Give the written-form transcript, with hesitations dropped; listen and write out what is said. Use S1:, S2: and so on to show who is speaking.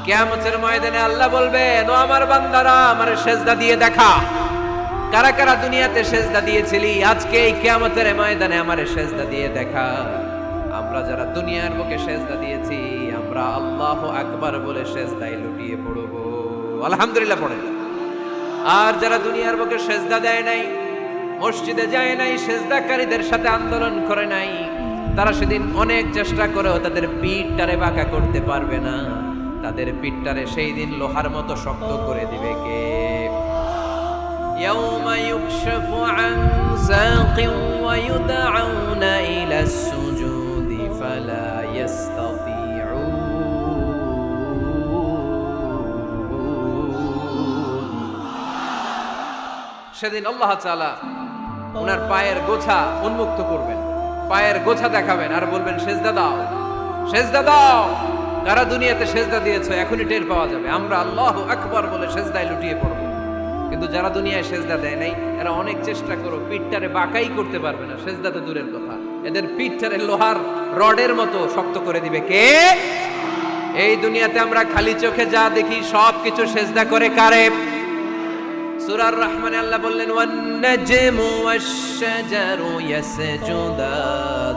S1: কিয়ামতের ময়দানে আল্লাহ বলবেন, ও আমার বান্দারা আমারে সেজদা দিয়ে দেখা। কারা কারা দুনিয়াতে সেজদা দিয়েছিলি, আজকে এই কিয়ামতের ময়দানে আমারে সেজদা দিয়ে দেখা। আমরা যারা দুনিয়ার বুকে সেজদা দিয়েছি, আমরা আল্লাহু আকবার বলে সেজদায় লুটিয়ে পড়ব, আলহামদুলিল্লাহ পড়েন। আর যারা দুনিয়ার বুকে সেজদা দেয় নাই, মসজিদে যায় নাই, সেজদাকারীদের সাথে আন্দোলন করে নাই, তারা সেদিন অনেক চেষ্টা করেও তাদের পিঠটারে বাঁকা করতে পারবে না। তাদের পিঠটারে সেই দিন লোহার মতো শক্ত করে দিবে কে? ইয়াউমা ইউকশাফু আন সাকিন ওয়া ইউদআউনা ইলাস সুজুদি ফালা ইস্তাতিউন। সেদিন আল্লাহ তাআলা ওনার পায়ের গোছা উন্মুক্ত করবেন, পায়ের গোছা দেখাবেন আর বলবেন, সেজদা দাও, সেজদা দাও। কারা দুনিয়াতে সেজদা দিয়েছো এখনই টের পাওয়া যাবে। আমরা আল্লাহু আকবার বলে সেজদায় লুটিয়ে পড়ব। কিন্তু যারা দুনিয়ায় সেজদা দেয় নাই, এরা অনেক চেষ্টা করো, পিঠটারে বাঁকাই করতে পারবে না। সেজদা তো দূরের কথা, এদের পিঠটারে লোহার রডের মতো শক্ত করে দিবে কে? এই দুনিয়াতে আমরা খালি চোখে যা দেখি সবকিছু সেজদা করে কারে? সূরা রহমানে আল্লাহ বললেন, ওয়ান নাজমু ওয়াশ শাজারু ইয়াসজুদান।